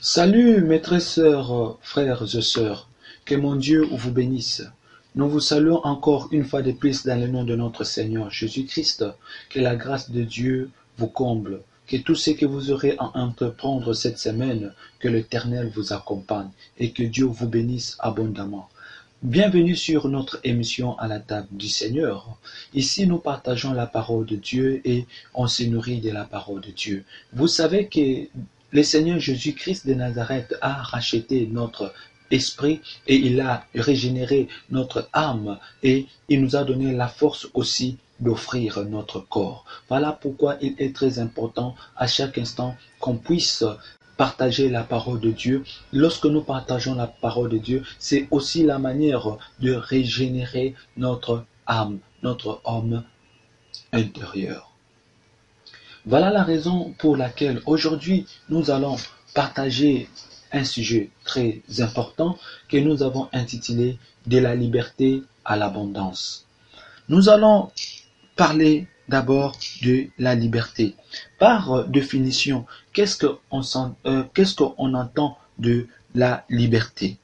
Salut mes très sœurs, frères et sœurs, que mon Dieu vous bénisse. Nous vous saluons encore une fois de plus dans le nom de notre Seigneur Jésus-Christ. Que la grâce de Dieu vous comble, que tout ce que vous aurez à entreprendre cette semaine, que l'Éternel vous accompagne et que Dieu vous bénisse abondamment. Bienvenue sur notre émission à la table du Seigneur. Ici, nous partageons la parole de Dieu et on se nourrit de la parole de Dieu. Vous savez que le Seigneur Jésus-Christ de Nazareth a racheté notre esprit et il a régénéré notre âme et il nous a donné la force aussi d'offrir notre corps. Voilà pourquoi il est très important à chaque instant qu'on puisse partager la parole de Dieu. Lorsque nous partageons la parole de Dieu, c'est aussi la manière de régénérer notre âme, notre homme intérieur. Voilà la raison pour laquelle aujourd'hui nous allons partager un sujet très important que nous avons intitulé « De la liberté à l'abondance ». Nous allons parler d'abord de la liberté. Par définition, qu'est-ce qu'on entend de la liberté?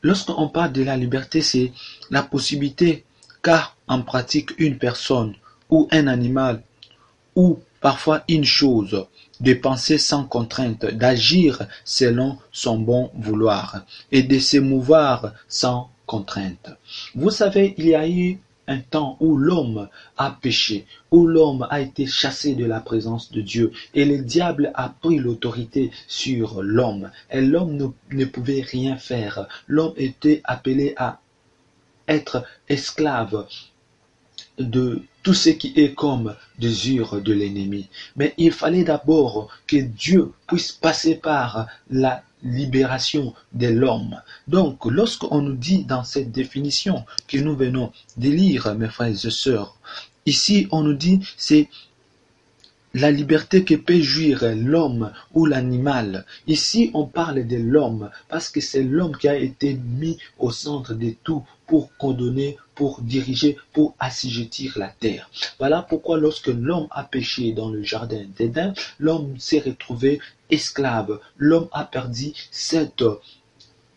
Lorsqu'on parle de la liberté, c'est la possibilité qu'a en pratique une personne ou un animal ou parfois une chose de penser sans contrainte, d'agir selon son bon vouloir et de se mouvoir sans contrainte. Vous savez, il y a eu un temps où l'homme a péché, où l'homme a été chassé de la présence de Dieu et le diable a pris l'autorité sur l'homme et l'homme ne pouvait rien faire. L'homme était appelé à être esclave de tout ce qui est comme désir de l'ennemi. Mais il fallait d'abord que Dieu puisse passer par la libération de l'homme. Donc, lorsqu'on nous dit dans cette définition que nous venons de lire, mes frères et sœurs, ici on nous dit c'est la liberté que peut jouir l'homme ou l'animal. Ici, on parle de l'homme parce que c'est l'homme qui a été mis au centre de tout pour coordonner, pour diriger, pour assujettir la terre. Voilà pourquoi lorsque l'homme a péché dans le jardin d'Éden, l'homme s'est retrouvé esclave. L'homme a perdu cette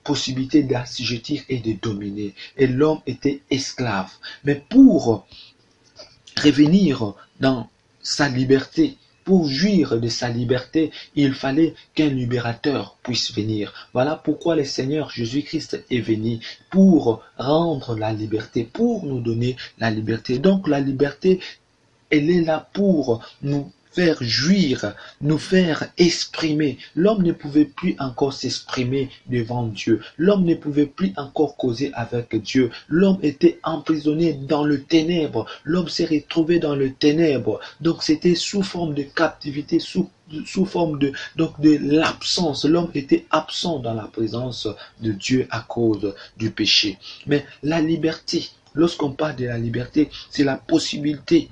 possibilité d'assujettir et de dominer. Et l'homme était esclave. Mais pour revenir dans sa liberté, pour jouir de sa liberté, il fallait qu'un libérateur puisse venir. Voilà pourquoi le Seigneur Jésus-Christ est venu pour rendre la liberté, pour nous donner la liberté. Donc la liberté, elle est là pour nous faire jouir, nous faire exprimer. L'homme ne pouvait plus encore s'exprimer devant Dieu. L'homme ne pouvait plus encore causer avec Dieu. L'homme était emprisonné dans le ténèbre. L'homme s'est retrouvé dans le ténèbre. Donc c'était sous forme de captivité, sous forme de l'absence. L'homme était absent dans la présence de Dieu à cause du péché. Mais la liberté, lorsqu'on parle de la liberté, c'est la possibilité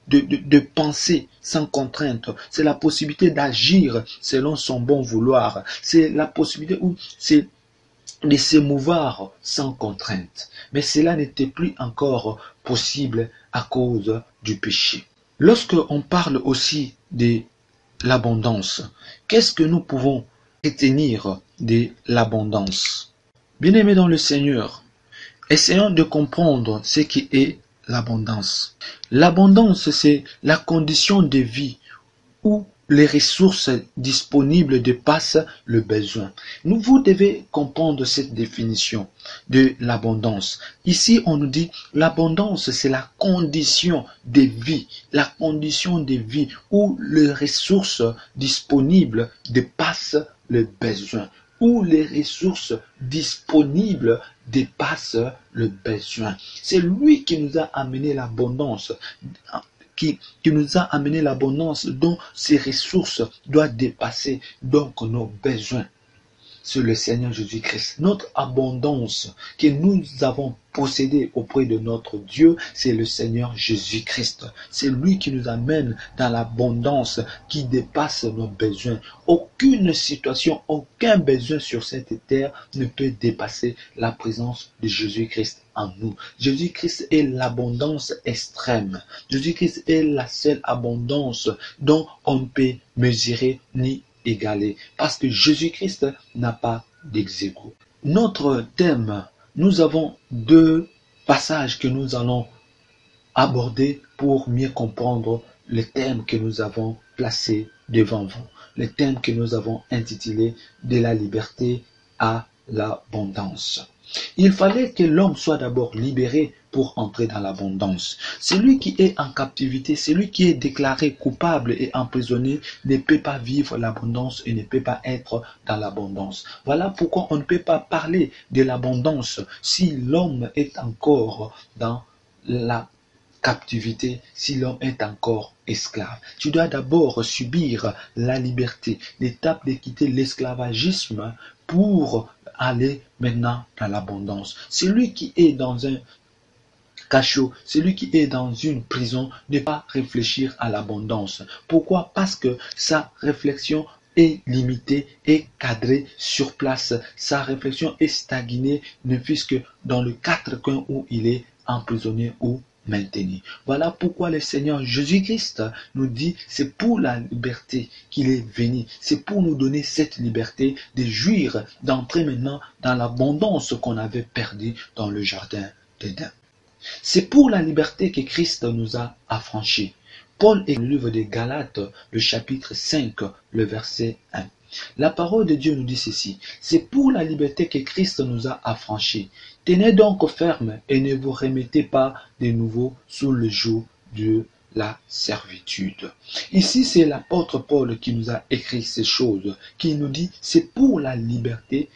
de penser sans contrainte, c'est la possibilité d'agir selon son bon vouloir, c'est la possibilité c'est de se mouvoir sans contrainte. Mais cela n'était plus encore possible à cause du péché. Lorsqu'on parle aussi de l'abondance, qu'est-ce que nous pouvons retenir de l'abondance? Bien-aimés dans le Seigneur, essayons de comprendre ce qui est l'abondance. L'abondance, c'est la condition de vie où les ressources disponibles dépassent le besoin. Vous devez comprendre cette définition de l'abondance. Ici, on nous dit l'abondance, c'est la condition de vie. La condition de vie où les ressources disponibles dépassent le besoin. Où les ressources disponibles dépassent le besoin. C'est lui qui nous a amené l'abondance, qui nous a amené l'abondance dont ces ressources doivent dépasser donc nos besoins. C'est le Seigneur Jésus-Christ. Notre abondance que nous avons possédée auprès de notre Dieu, c'est le Seigneur Jésus-Christ. C'est lui qui nous amène dans l'abondance qui dépasse nos besoins. Aucune situation, aucun besoin sur cette terre ne peut dépasser la présence de Jésus-Christ en nous. Jésus-Christ est l'abondance extrême. Jésus-Christ est la seule abondance dont on ne peut mesurer ni égalé, parce que Jésus-Christ n'a pas d'ex-aequo. Notre thème, nous avons deux passages que nous allons aborder pour mieux comprendre le thème que nous avons placé devant vous, le thème que nous avons intitulé de la liberté à l'abondance. Il fallait que l'homme soit d'abord libéré pour entrer dans l'abondance. Celui qui est en captivité, celui qui est déclaré coupable et emprisonné ne peut pas vivre l'abondance et ne peut pas être dans l'abondance. Voilà pourquoi on ne peut pas parler de l'abondance si l'homme est encore dans la captivité, si l'homme est encore esclave. Tu dois d'abord subir la liberté, l'étape de quitter l'esclavagisme pour aller maintenant dans l'abondance. Celui qui est dans un cachot, celui qui est dans une prison ne va pas réfléchir à l'abondance. Pourquoi? Parce que sa réflexion est limitée, est cadrée sur place. Sa réflexion est stagnée, ne fût-ce que dans le quatre coins où il est emprisonné ou maintenu. Voilà pourquoi le Seigneur Jésus-Christ nous dit, c'est pour la liberté qu'il est venu. C'est pour nous donner cette liberté de jouir, d'entrer maintenant dans l'abondance qu'on avait perdue dans le jardin d'Éden. C'est pour la liberté que Christ nous a affranchis. Paul est dans le livre des Galates, le chapitre 5, le verset 1. La parole de Dieu nous dit ceci, c'est pour la liberté que Christ nous a affranchis. Tenez donc ferme et ne vous remettez pas de nouveau sous le joug de la servitude. Ici, c'est l'apôtre Paul qui nous a écrit ces choses, qui nous dit, c'est pour la liberté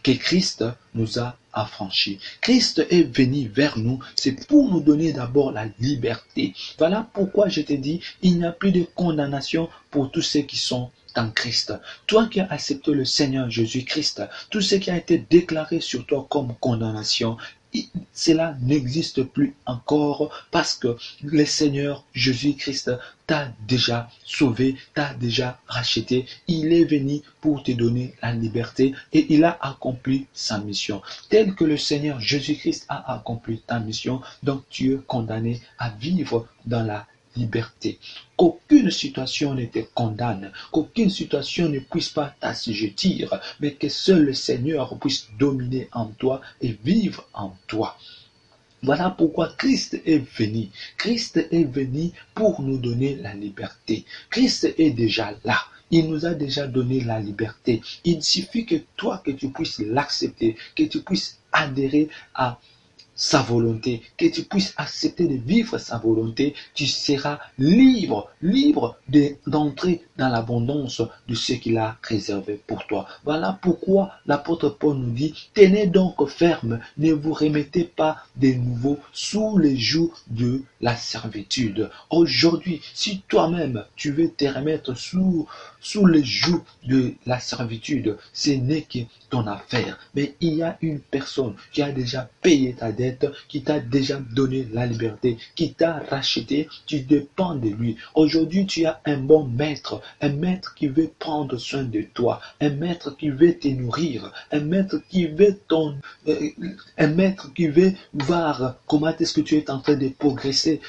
que Christ nous a affranchis. Christ est venu vers nous, c'est pour nous donner d'abord la liberté. Voilà pourquoi je te dis, il n'y a plus de condamnation pour tous ceux qui sont en Christ. Toi qui as accepté le Seigneur Jésus-Christ, tout ce qui a été déclaré sur toi comme condamnation, cela n'existe plus encore parce que le Seigneur Jésus-Christ t'a déjà sauvé, t'a déjà racheté. Il est venu pour te donner la liberté et il a accompli sa mission. Tel que le Seigneur Jésus-Christ a accompli ta mission, donc tu es condamné à vivre dans la liberté. Qu'aucune situation ne te condamne, qu'aucune situation ne puisse pas t'assujettir, mais que seul le Seigneur puisse dominer en toi et vivre en toi. Voilà pourquoi Christ est venu. Christ est venu pour nous donner la liberté. Christ est déjà là. Il nous a déjà donné la liberté. Il suffit que toi, que tu puisses l'accepter, que tu puisses adhérer à sa volonté, que tu puisses accepter de vivre sa volonté, tu seras libre d'entrer dans l'abondance de ce qu'il a réservé pour toi. Voilà pourquoi l'apôtre Paul nous dit, tenez donc ferme, ne vous remettez pas de nouveau sous les jougs de la servitude. Aujourd'hui, si toi-même tu veux te remettre sous les jougs de la servitude, ce n'est que ton affaire. Mais il y a une personne qui a déjà payé ta dette, qui t'a déjà donné la liberté, qui t'a racheté, tu dépends de lui. Aujourd'hui, tu as un bon maître, un maître qui veut prendre soin de toi, un maître qui veut te nourrir, un maître qui veut voir comment est-ce que tu es en train de progresser,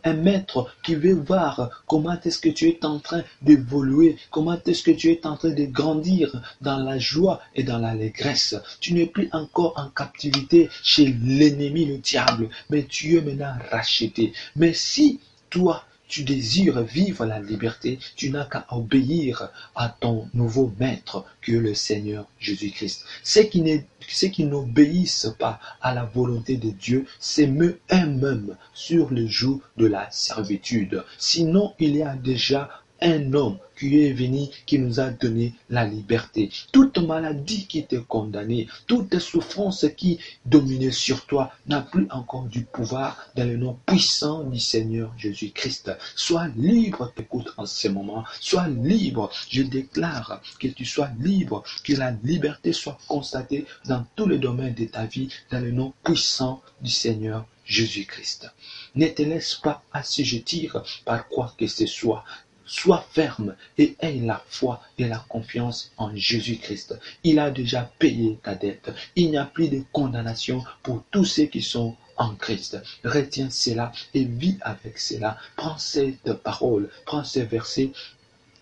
un maître qui veut voir comment est-ce que tu es en train d'évoluer, comment est-ce que tu es en train de grandir dans la joie et dans l'allégresse. Tu n'es plus encore en captivité chez l'ennemi, le diable, mais tu es maintenant racheté. Mais si toi, tu désires vivre la liberté, tu n'as qu'à obéir à ton nouveau maître que le Seigneur Jésus-Christ. Ceux qui n'obéissent pas à la volonté de Dieu se mettent eux-mêmes sur le joug de la servitude. Sinon, il y a déjà un homme qui est venu, qui nous a donné la liberté. Toute maladie qui t'est condamnée, toute souffrance qui dominait sur toi n'a plus encore du pouvoir dans le nom puissant du Seigneur Jésus-Christ. Sois libre, écoute en ce moment. Sois libre. Je déclare que tu sois libre, que la liberté soit constatée dans tous les domaines de ta vie dans le nom puissant du Seigneur Jésus-Christ. Ne te laisse pas assujettir par quoi que ce soit. Sois ferme et aie la foi et la confiance en Jésus-Christ. Il a déjà payé ta dette. Il n'y a plus de condamnation pour tous ceux qui sont en Christ. Retiens cela et vis avec cela. Prends cette parole, prends ces versets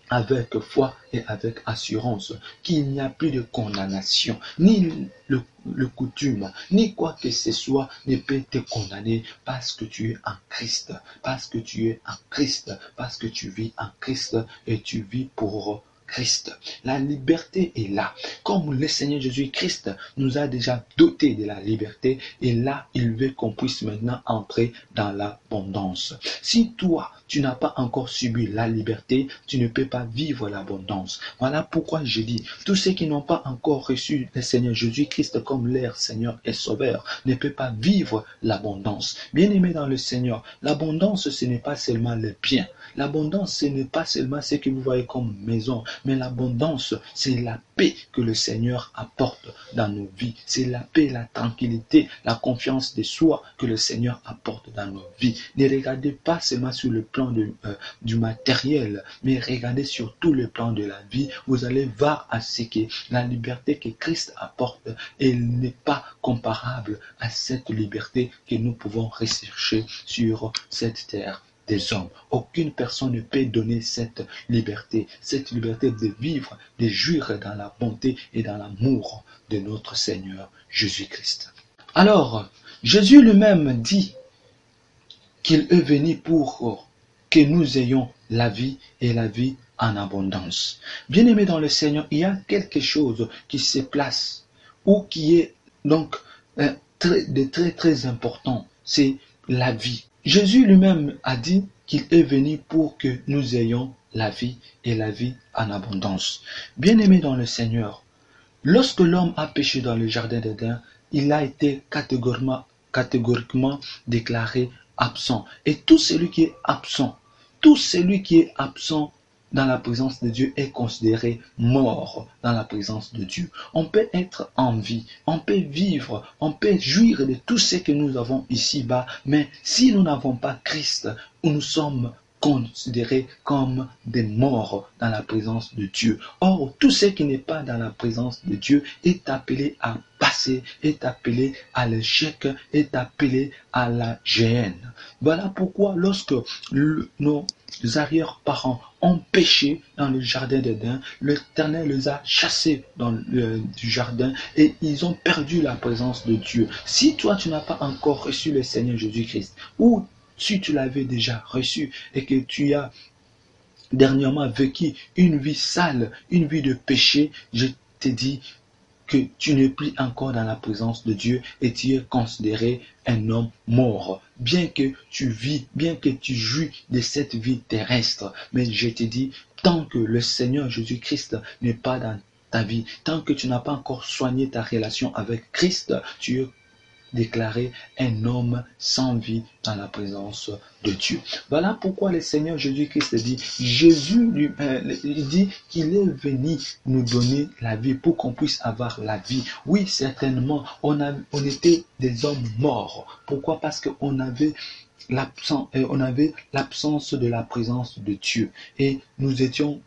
avec foi et avec assurance qu'il n'y a plus de condamnation, ni le coutume, ni quoi que ce soit ne peut te condamner parce que tu es en Christ, parce que tu es en Christ, parce que tu vis en Christ et tu vis pour Christ. La liberté est là. Comme le Seigneur Jésus-Christ nous a déjà dotés de la liberté, et là, il veut qu'on puisse maintenant entrer dans l'abondance. Si toi, tu n'as pas encore subi la liberté, tu ne peux pas vivre l'abondance. Voilà pourquoi je dis, tous ceux qui n'ont pas encore reçu le Seigneur Jésus-Christ comme leur Seigneur et Sauveur ne peuvent pas vivre l'abondance. Bien-aimés dans le Seigneur, l'abondance, ce n'est pas seulement le bien. L'abondance, ce n'est pas seulement ce que vous voyez comme maison, mais l'abondance, c'est la paix que le Seigneur apporte dans nos vies. C'est la paix, la tranquillité, la confiance de soi que le Seigneur apporte dans nos vies. Ne regardez pas seulement sur le plan du matériel, mais regardez sur tout le plan de la vie. Vous allez voir à ce que la liberté que Christ apporte, elle n'est pas comparable à cette liberté que nous pouvons rechercher sur cette terre des hommes. Aucune personne ne peut donner cette liberté de vivre, de jouir dans la bonté et dans l'amour de notre Seigneur Jésus-Christ. Alors, Jésus lui-même dit qu'il est venu pour que nous ayons la vie et la vie en abondance. Bien-aimés dans le Seigneur, il y a quelque chose qui se place ou qui est donc très important, c'est la vie. Jésus lui-même a dit qu'il est venu pour que nous ayons la vie et la vie en abondance. Bien-aimés dans le Seigneur, lorsque l'homme a péché dans le jardin d'Éden, il a été catégoriquement déclaré absent. Et tout celui qui est absent dans la présence de Dieu est considéré mort dans la présence de Dieu. On peut être en vie, on peut vivre, on peut jouir de tout ce que nous avons ici-bas, mais si nous n'avons pas Christ, nous sommes considérés comme des morts dans la présence de Dieu. Or, tout ce qui n'est pas dans la présence de Dieu est appelé à passer, est appelé à l'échec, est appelé à la géhenne. Voilà pourquoi lorsque nos arrière-parents ont péché dans le jardin d'Éden, l'Éternel les a chassés du jardin et ils ont perdu la présence de Dieu. Si toi tu n'as pas encore reçu le Seigneur Jésus-Christ, ou si tu l'avais déjà reçu et que tu as dernièrement vécu une vie sale, une vie de péché, je te dis que tu n'es plus encore dans la présence de Dieu et tu es considéré un homme mort. Bien que tu vis, bien que tu jouis de cette vie terrestre, mais je te dis, tant que le Seigneur Jésus-Christ n'est pas dans ta vie, tant que tu n'as pas encore soigné ta relation avec Christ, tu es déclaré un homme sans vie dans la présence de Dieu. Voilà pourquoi le Seigneur Jésus-Christ dit, il dit qu'il est venu nous donner la vie pour qu'on puisse avoir la vie. Oui, certainement, on était des hommes morts. Pourquoi? Parce qu'on avait l'absence de la présence de Dieu et nous étions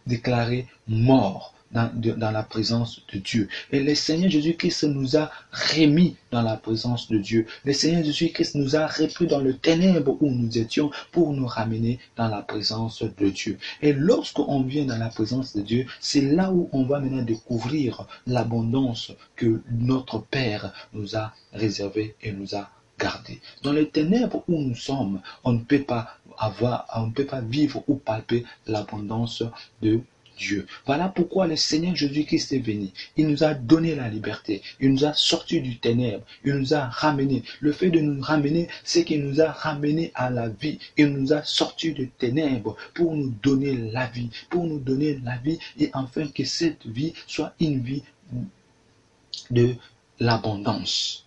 déclarés morts dans la présence de Dieu. Et le Seigneur Jésus-Christ nous a remis dans la présence de Dieu. Le Seigneur Jésus-Christ nous a repris dans le ténèbre où nous étions pour nous ramener dans la présence de Dieu. Et lorsqu'on vient dans la présence de Dieu, c'est là où on va maintenant découvrir l'abondance que notre Père nous a réservée et nous a gardé. Dans les ténèbres où nous sommes, on ne peut pas vivre ou palper l'abondance de Dieu. Voilà pourquoi le Seigneur Jésus-Christ est venu. Il nous a donné la liberté. Il nous a sortis du ténèbre. Il nous a ramenés. Le fait de nous ramener, c'est qu'il nous a ramenés à la vie. Il nous a sortis du ténèbre pour nous donner la vie. Pour nous donner la vie et enfin que cette vie soit une vie de l'abondance.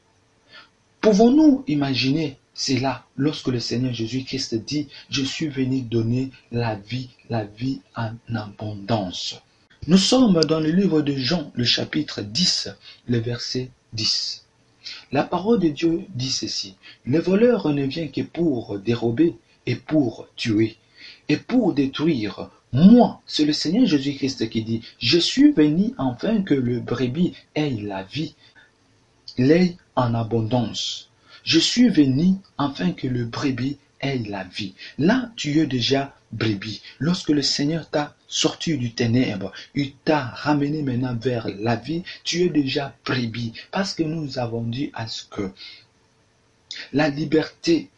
Pouvons-nous imaginer cela lorsque le Seigneur Jésus-Christ dit « Je suis venu donner la vie en abondance ». Nous sommes dans le livre de Jean, le chapitre 10, le verset 10. La parole de Dieu dit ceci: « Le voleur ne vient que pour dérober et pour tuer et pour détruire. Moi, c'est le Seigneur Jésus-Christ qui dit « Je suis venu afin que le brebis ait la vie, l'ait en abondance. Je suis venu afin que le brebis est la vie. Là, tu es déjà brebis. Lorsque le Seigneur t'a sorti du ténèbre, il t'a ramené maintenant vers la vie, tu es déjà brebis. Parce que nous avons dit à ce que la liberté,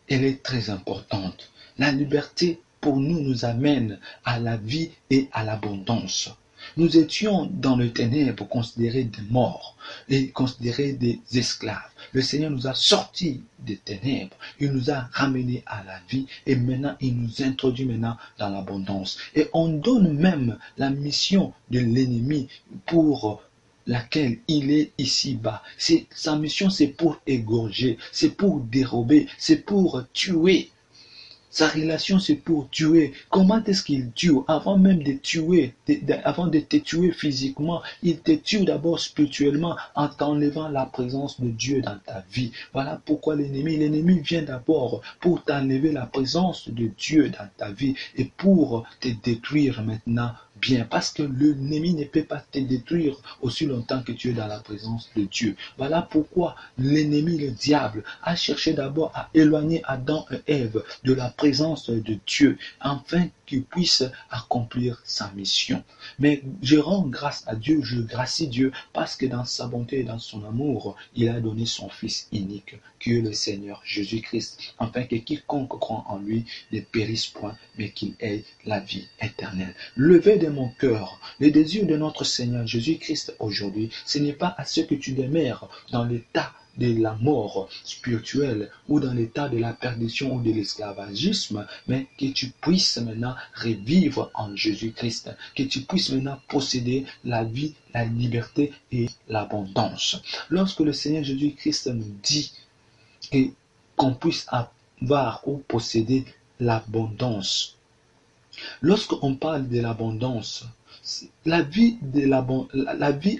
elle est très importante. La liberté, pour nous, nous amène à la vie et à l'abondance. Nous étions dans le ténèbre considérés des morts et considérés des esclaves. Le Seigneur nous a sortis des ténèbres, il nous a ramenés à la vie et maintenant il nous introduit maintenant dans l'abondance. Et on donne même la mission de l'ennemi pour laquelle il est ici-bas. Sa mission, c'est pour égorger, c'est pour dérober, c'est pour tuer. Sa relation, c'est pour tuer. Comment est-ce qu'il tue? Avant même de tuer, avant de te tuer physiquement, il te tue d'abord spirituellement en t'enlevant la présence de Dieu dans ta vie. Voilà pourquoi l'ennemi vient d'abord pour t'enlever la présence de Dieu dans ta vie et pour te détruire maintenant bien. Parce que l'ennemi ne peut pas te détruire aussi longtemps que tu es dans la présence de Dieu. Voilà pourquoi l'ennemi, le diable, a cherché d'abord à éloigner Adam et Ève de la présence de Dieu, afin qu'il puisse accomplir sa mission. Mais je rends grâce à Dieu, je gracie Dieu, parce que dans sa bonté et dans son amour, il a donné son Fils unique, qui est le Seigneur Jésus-Christ, afin que quiconque croit en lui ne périsse point, mais qu'il ait la vie éternelle. Levez de mon cœur le désir de notre Seigneur Jésus-Christ aujourd'hui, ce n'est pas à ce que tu demeures dans l'état de la mort spirituelle ou dans l'état de la perdition ou de l'esclavagisme, mais que tu puisses maintenant revivre en Jésus-Christ, que tu puisses maintenant posséder la vie, la liberté et l'abondance. Lorsque le Seigneur Jésus-Christ nous dit qu'on puisse avoir ou posséder l'abondance, lorsqu'on parle de l'abondance, la vie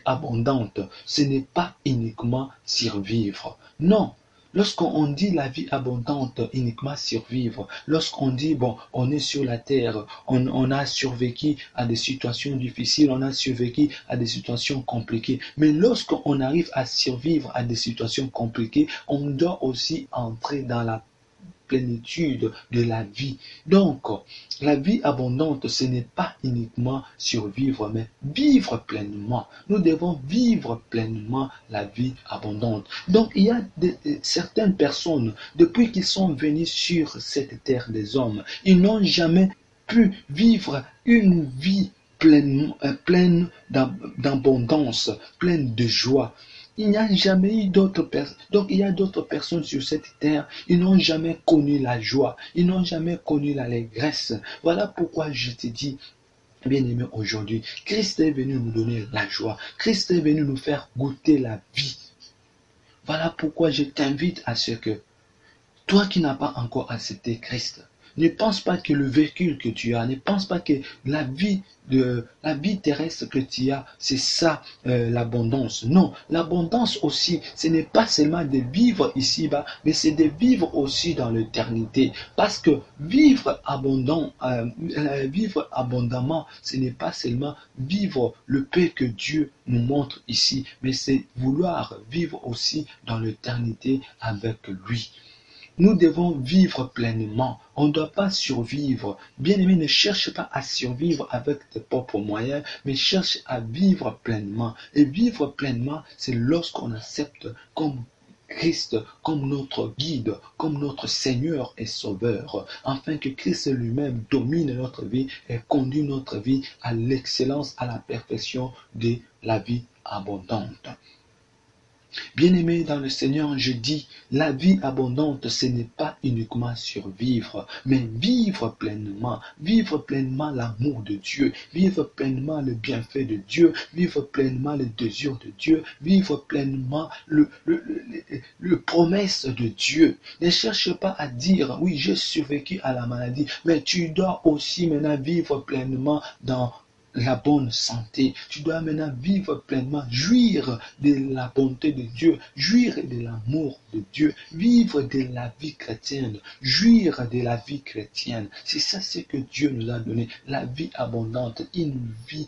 abondante, ce n'est pas uniquement survivre. Non. Lorsqu'on dit la vie abondante, uniquement survivre, lorsqu'on dit, on est sur la terre, on a survécu à des situations difficiles, on a survécu à des situations compliquées, mais lorsqu'on arrive à survivre à des situations compliquées, on doit aussi entrer dans la plénitude de la vie. Donc, la vie abondante, ce n'est pas uniquement survivre, mais vivre pleinement. Nous devons vivre pleinement la vie abondante. Donc, il y a certaines personnes, depuis qu'ils sont venus sur cette terre des hommes, ils n'ont jamais pu vivre une vie pleine d'abondance, pleine de joie. Il n'y a jamais eu d'autres personnes. Donc il y a d'autres personnes sur cette terre. Ils n'ont jamais connu la joie. Ils n'ont jamais connu l'allégresse. Voilà pourquoi je te dis, bien-aimé, aujourd'hui, Christ est venu nous donner la joie. Christ est venu nous faire goûter la vie. Voilà pourquoi je t'invite à ce que, toi qui n'as pas encore accepté Christ, ne pense pas que le véhicule que tu as, ne pense pas que la vie terrestre que tu as, c'est ça l'abondance. Non, l'abondance aussi, ce n'est pas seulement de vivre ici-bas, mais c'est de vivre aussi dans l'éternité. Parce que vivre abondamment, ce n'est pas seulement vivre le paix que Dieu nous montre ici, mais c'est vouloir vivre aussi dans l'éternité avec lui. Nous devons vivre pleinement. On ne doit pas survivre. Bien-aimé, ne cherche pas à survivre avec tes propres moyens, mais cherche à vivre pleinement. Et vivre pleinement, c'est lorsqu'on accepte comme Christ, comme notre guide, comme notre Seigneur et Sauveur, afin que Christ lui-même domine notre vie et conduit notre vie à l'excellence, à la perfection de la vie abondante. Bien-aimé dans le Seigneur, je dis, la vie abondante, ce n'est pas uniquement survivre, mais vivre pleinement l'amour de Dieu, vivre pleinement le bienfait de Dieu, vivre pleinement les désirs de Dieu, vivre pleinement le promesse de Dieu. Ne cherche pas à dire, oui, j'ai survécu à la maladie, mais tu dois aussi maintenant vivre pleinement dans la bonne santé. Tu dois maintenant vivre pleinement, jouir de la bonté de Dieu, jouir de l'amour de Dieu, vivre de la vie chrétienne, jouir de la vie chrétienne. C'est ça ce que Dieu nous a donné, la vie abondante, une vie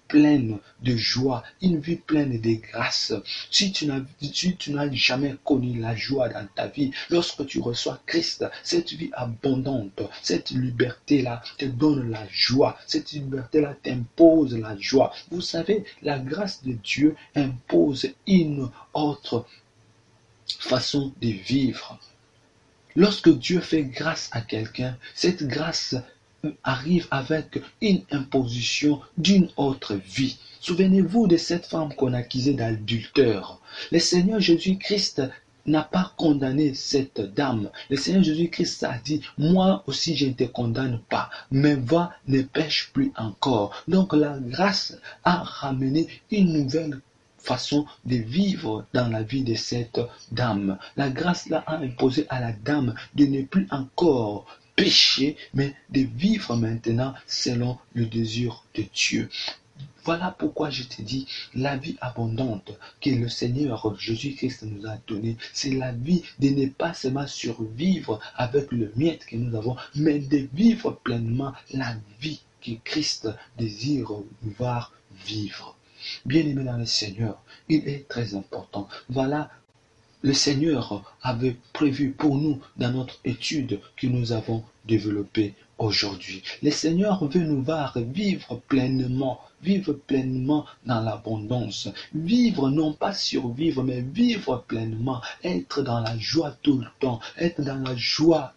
pleine de joie, une vie pleine de grâce. Si tu n'as jamais connu la joie dans ta vie, lorsque tu reçois Christ, cette vie abondante, cette liberté-là te donne la joie, cette liberté-là t'impose la joie. Vous savez, la grâce de Dieu impose une autre façon de vivre. Lorsque Dieu fait grâce à quelqu'un, cette grâce arrive avec une imposition d'une autre vie. Souvenez-vous de cette femme qu'on accusait d'adultère. Le Seigneur Jésus-Christ n'a pas condamné cette dame. Le Seigneur Jésus-Christ a dit, moi aussi je ne te condamne pas, mais va, ne pêche plus encore. Donc la grâce a ramené une nouvelle façon de vivre dans la vie de cette dame. La grâce là a imposé à la dame de ne plus encore pécher, mais de vivre maintenant selon le désir de Dieu. Voilà pourquoi je te dis, la vie abondante que le Seigneur Jésus-Christ nous a donnée, c'est la vie de ne pas seulement survivre avec le miette que nous avons, mais de vivre pleinement la vie que Christ désire nous voir vivre. Bien-aimés dans le Seigneur, il est très important. Voilà, le Seigneur avait prévu pour nous dans notre étude que nous avons développée aujourd'hui. Le Seigneur veut nous voir vivre pleinement dans l'abondance. Vivre, non pas survivre, mais vivre pleinement. Être dans la joie tout le temps. Être dans la joie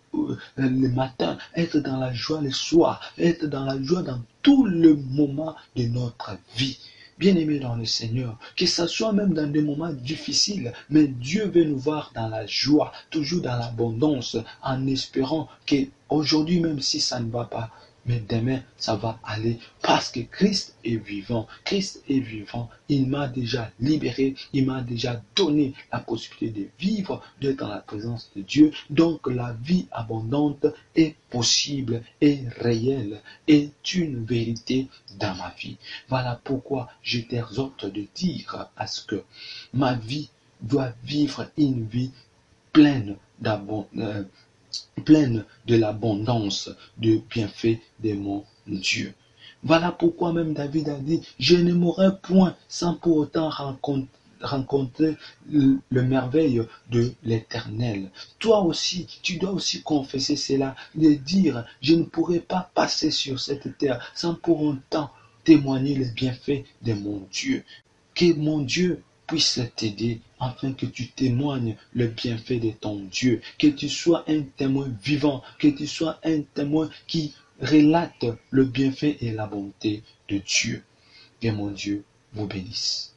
le matin. Être dans la joie le soir. Être dans la joie dans tout le moment de notre vie. Bien-aimés dans le Seigneur, que ce soit même dans des moments difficiles, mais Dieu veut nous voir dans la joie, toujours dans l'abondance, en espérant qu'aujourd'hui, même si ça ne va pas, mais demain, ça va aller parce que Christ est vivant. Christ est vivant. Il m'a déjà libéré. Il m'a déjà donné la possibilité de vivre, d'être dans la présence de Dieu. Donc, la vie abondante est possible, est réelle, est une vérité dans ma vie. Voilà pourquoi je t'exhorte de dire à ce que ma vie doit vivre une vie pleine de l'abondance de bienfaits de mon Dieu. Voilà pourquoi même David a dit, je ne mourrai point sans pour autant rencontrer le merveille de l'Éternel. Toi aussi, tu dois aussi confesser cela, de dire, je ne pourrai pas passer sur cette terre sans pour autant témoigner les bienfaits de mon Dieu. Que mon Dieu puisse t'aider afin que tu témoignes le bienfait de ton Dieu, que tu sois un témoin vivant, que tu sois un témoin qui relate le bienfait et la bonté de Dieu. Que mon Dieu vous bénisse.